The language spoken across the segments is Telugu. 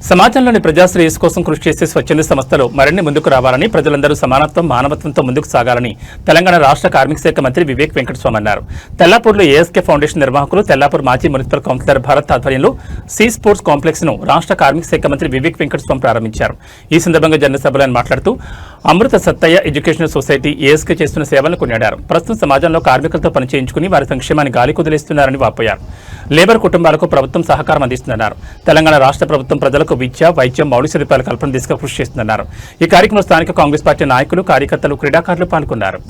సమాజంలోని ప్రజాశ్రేయస్సు కోసం కృషి చేసే స్వచ్ఛంద సంస్థలు మరిన్ని ముందుకు రావాలని, ప్రజలందరూ సమానత్వం, మానవత్వంతో ముందుకు సాగాలని తెలంగాణ రాష్ట్ర కార్మిక శాఖ మంత్రి వివేక్ వెంకటస్వామి అన్నారు. తెల్లాపూర్లో ఏఎస్కే ఫౌండేషన్ నిర్వాహకులు, తెల్లాపూర్ మాజీ మున్సిపల్ కౌన్సిలర్ భరత్ ఆధ్వర్యంలో సీ స్పోర్ట్స్ కాంప్లెక్స్ ను రాష్ట్ర కార్మిక శాఖ మంత్రి వివేక్ వెంకటస్వామి ప్రారంభించారు. ఈ సందర్భంగా జరిగిన సభలో ఆయన మాట్లాడుతూ అమృత సత్తయ్య ఎడ్యుకేషనల్ సొసైటీ ఏఎస్కే చేస్తున్న సేవలను కొనియాడారు. ప్రస్తుతం సమాజంలో కార్మికులతో పనిచేయించుకుని వారి సంక్షేమాన్ని గాలి కుదిలేస్తున్నారని వాపోయారు. లేబర్ కుటుంబాలకు ప్రభుత్వం సహకారం అందిస్తుందన్నారు. తెలంగాణ రాష్ట్ర ప్రభుత్వం ప్రజలకు విద్య, వైద్యం, మౌలిక సదుపాయాల కల్పన దిశగా కృషి చేస్తుందన్నారు. ఈ కార్యక్రమంలో స్థానిక కాంగ్రెస్ పార్టీ నాయకులు, కార్యకర్తలు, క్రీడాకారులు పాల్గొన్నారు.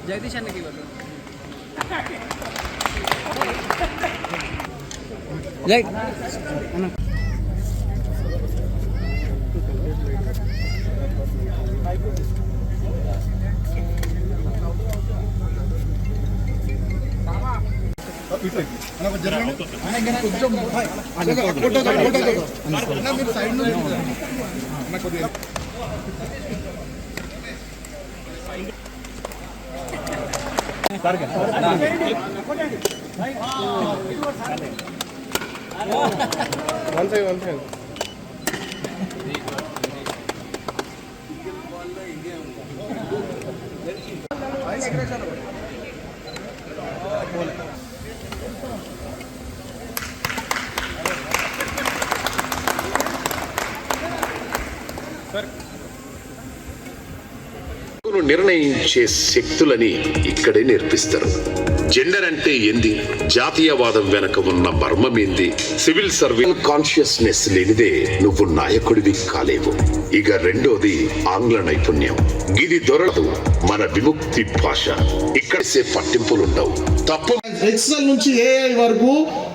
జగదీష్ అన్నకి నిర్ణయించే శక్తులని ఇక్కడే నేర్పిస్తారు. జెండర్ అంటే ఏంది, జాతీయవాదం వెనక ఉన్న మర్మం ఏంది, సివిల్ సర్వీస్ కాన్షియస్నెస్ లేనిదే నువ్వు నాయకుడివి కాలేవు. ఇక రెండోది ఆంగ్ల నైపుణ్యం. ఇది దొరకదు మన విముక్తి భాష. ఇక్కడే పట్టింపులుండవు. తప్పు ఎక్సెల్ నుంచి ఏఐ వరకు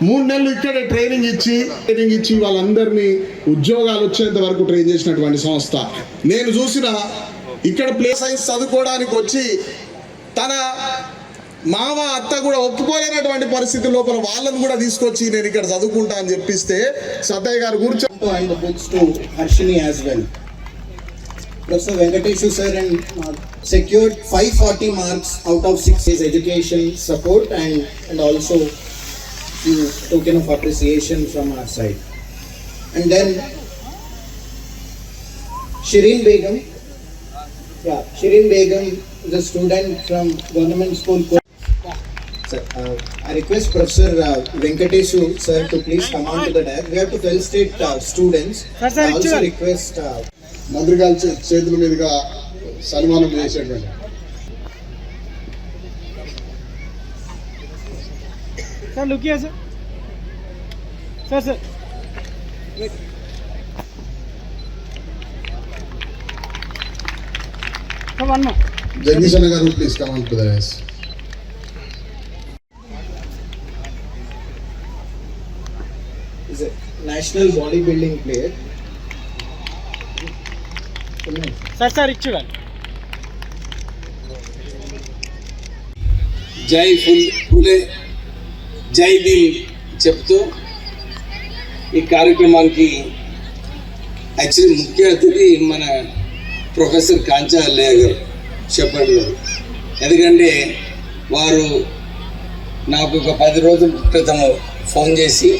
3 నెలలు ఇక్కడే ట్రైనింగ్ ఇచ్చి వాళ్ళందరినీ ఉద్యోగాలు వచ్చేంత వరకు ట్రైన్ చేసినటువంటి సంస్థ. నేను చూసిన ఇక్కడ ప్లే సైన్స్ చదువుకోవడానికి వచ్చి తన మామ అత్త కూడా ఒప్పుకోలేనటువంటి పరిస్థితి లోపల వాళ్ళని కూడా తీసుకొచ్చి నేను ఇక్కడ చదువుకుంటా అని చెప్పిస్తే సత్తయ్య గారు కూర్చో. And the books to Harshini as well. Professor Venkatesh sir and secured 540 marks out of 6 his education support and also few token of appreciation from our side. And then Shireen Begum is a student from government school. Sir, I request Professor Venkatesh sir to please come on to the dais. We have to felicitate students. I also request మంత్రి గారి చేతుల మీదుగా సన్మానం చేసేటువంటి సార్ లుకియా సార్ జగదీష్ అన్న గారు please come on to the dais. is a national bodybuilding player. Sir ఇచ్చుగా జై ఫులే జై భీమ్ చెప్తూ ఈ కార్యక్రమానికి యాక్చువల్లీ ముఖ్య అతిథి మన ప్రొఫెసర్ కాంచా అల్లయ్య గారు, షెపర్డ్ గారు. ఎందుకంటే వారు నాకు ఒక 10 రోజుల క్రితం ఫోన్ చేసి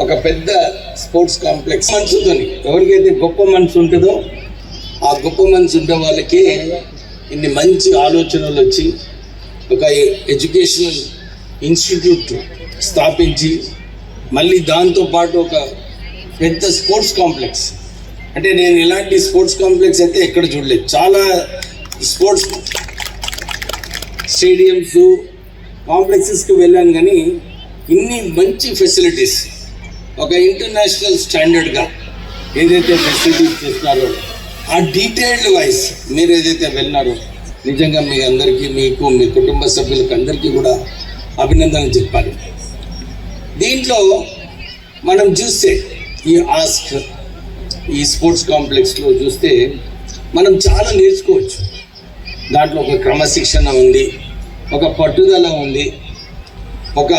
ఒక పెద్ద స్పోర్ట్స్ కాంప్లెక్స్ మనసుతో, ఎవరికైతే గొప్ప మనసు ఉంటుందో ఆ గొప్ప మనసు ఉండే వాళ్ళకి ఇన్ని మంచి ఆలోచనలు వచ్చి ఒక ఎడ్యుకేషనల్ ఇన్స్టిట్యూట్ స్థాపించి మళ్ళీ దాంతోపాటు ఒక పెద్ద స్పోర్ట్స్ కాంప్లెక్స్. అంటే నేను ఇలాంటి స్పోర్ట్స్ కాంప్లెక్స్ అయితే ఎక్కడ చూడలేదు. చాలా స్పోర్ట్స్ స్టేడియంస్ కాంప్లెక్సెస్కి వెళ్ళాను, కానీ ఇన్ని మంచి ఫెసిలిటీస్ ఒక ఇంటర్నేషనల్ స్టాండర్డ్గా ఏదైతే ఫెసిలిటీస్ చేస్తున్నారో ఆ డీటెయిల్డ్ వైజ్ మీరు ఏదైతే వెళ్ళినారో నిజంగా మీ అందరికీ, మీకు, మీ కుటుంబ సభ్యులకు అందరికీ కూడా అభినందనలు చెప్పాలి. దీంట్లో మనం చూస్తే ఈ స్పోర్ట్స్ కాంప్లెక్స్లో చూస్తే మనం చాలా నేర్చుకోవచ్చు. దాంట్లో ఒక క్రమశిక్షణ ఉంది, ఒక పట్టుదల ఉంది. ఒక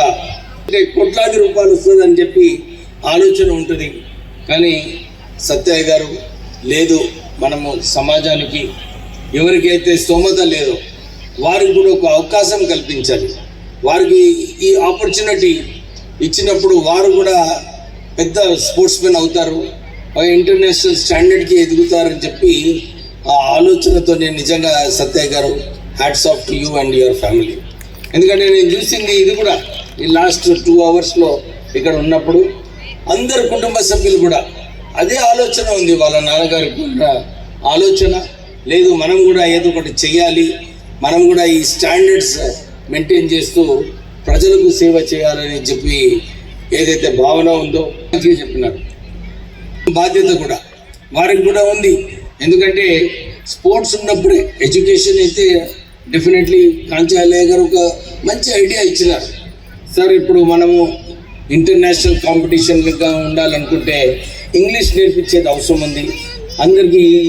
అంటే కోట్లాది రూపాయలు వస్తుందని చెప్పి ఆలోచన ఉంటుంది. కానీ సత్యయ్య గారు లేదు, మనము సమాజానికి ఎవరికైతే స్తోమత లేదో వారికి కూడా ఒక అవకాశం కల్పించాలి. వారికి ఈ ఆపర్చునిటీ ఇచ్చినప్పుడు వారు కూడా పెద్ద స్పోర్ట్స్ మెన్ అవుతారు, ఇంటర్నేషనల్ స్టాండర్డ్కి ఎదుగుతారని చెప్పి ఆ ఆలోచనతో నేను నిజంగా సత్యయ్య గారు hats off to you and your family. ఎందుకంటే నేను చూసింది ఇది కూడా ఈ లాస్ట్ 2 అవర్స్లో ఇక్కడ ఉన్నప్పుడు అందరు కుటుంబ సభ్యులు కూడా అదే ఆలోచన ఉంది. వాళ్ళ నాన్నగారికి కూడా ఆలోచన లేదు, మనం కూడా ఏదో ఒకటి చెయ్యాలి, మనం కూడా ఈ స్టాండర్డ్స్ మెయింటైన్ చేస్తూ ప్రజలకు సేవ చేయాలని చెప్పి ఏదైతే భావన ఉందో చెప్పినారు. బాధ్యత కూడా వారికి కూడా ఉంది. ఎందుకంటే స్పోర్ట్స్ ఉన్నప్పుడే ఎడ్యుకేషన్ అయితే డెఫినెట్లీ కాంచాలయ్య గారు ఒక మంచి ఐడియా ఇచ్చినారు. సార్ ఇప్పుడు మనము ఇంటర్నేషనల్ కాంపిటీషన్గా ఉండాలనుకుంటే ఇంగ్లీష్ నేర్పించేది అవసరం ఉంది. అందరికీ ఈ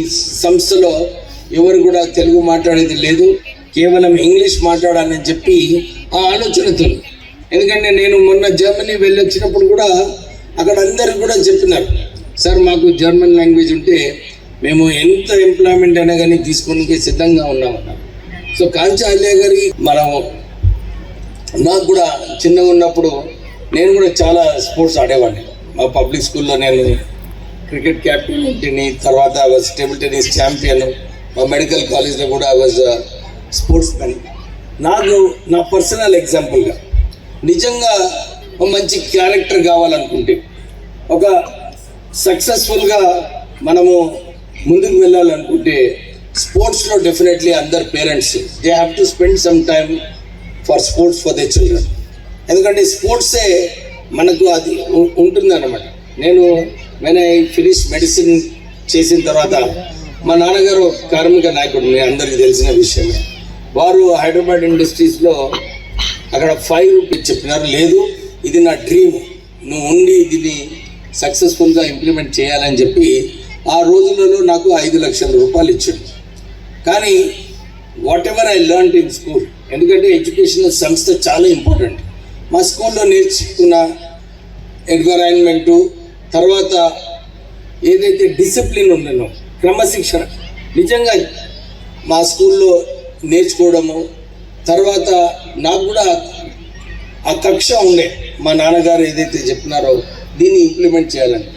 సంస్థలో ఎవరు కూడా తెలుగు మాట్లాడేది లేదు, కేవలం ఇంగ్లీష్ మాట్లాడాలని చెప్పి ఆ ఆలోచనతో. ఎందుకంటే నేను మొన్న జర్మనీ వెళ్ళొచ్చినప్పుడు కూడా అక్కడ అందరికి కూడా చెప్పినారు, సార్ మాకు జర్మన్ లాంగ్వేజ్ ఉంటే మేము ఎంత ఎంప్లాయ్మెంట్ అయినా కానీ తీసుకోవడానికి సిద్ధంగా ఉన్నామన్నారు. సో కాంచాలయ్య గారి మనం నాకు కూడా చిన్నగా ఉన్నప్పుడు నేను కూడా చాలా స్పోర్ట్స్ ఆడేవాడిని. మా పబ్లిక్ స్కూల్లో నేను క్రికెట్ క్యాప్టెన్, తర్వాత వాజ్ టేబుల్ టెన్నిస్ ఛాంపియన్. మా మెడికల్ కాలేజ్లో కూడా వాజ్ స్పోర్ట్స్ మెన్. నాకు నా పర్సనల్ ఎగ్జాంపుల్గా నిజంగా ఒక మంచి క్యారెక్టర్ కావాలనుకుంటే, ఒక సక్సెస్ఫుల్గా మనము ముందుకు వెళ్ళాలనుకుంటే స్పోర్ట్స్లో డెఫినెట్లీ అందరు parents they have to spend some time for sports for the children. ఎందుకంటే స్పోర్ట్సే మనకు అది ఉంటుందన్నమాట. నేను వెన్ ఐ ఫినిష్ మెడిసిన్ చేసిన తర్వాత మా నాన్నగారు కార్మిక నాయకుడు, నేను అందరికీ తెలిసిన విషయమే. వారు హైదరాబాద్ ఇండస్ట్రీస్లో అక్కడ 5 రూపీస్ చెప్పినారు, లేదు ఇది నా డ్రీమ్, నువ్వు ఉండి దీన్ని సక్సెస్ఫుల్గా ఇంప్లిమెంట్ చేయాలని చెప్పి ఆ రోజులలో నాకు 5 లక్షల రూపాయలు ఇచ్చాడు. కానీ what ever I learned in school, ఎందుకంటే ఎడ్యుకేషనల్ సంస్థ చాలా ఇంపార్టెంట్. మా స్కూల్లో నేర్చుకున్న ఎన్విరాన్మెంటు, తర్వాత ఏదైతే డిసిప్లిన్ ఉండనో క్రమశిక్షణ నిజంగా మా స్కూల్లో నేర్చుకోవడము, తర్వాత నాకు కూడా ఆ కక్ష ఉండే మా నాన్నగారు ఏదైతే చెప్పినారో దీన్ని ఇంప్లిమెంట్ చేయాలని.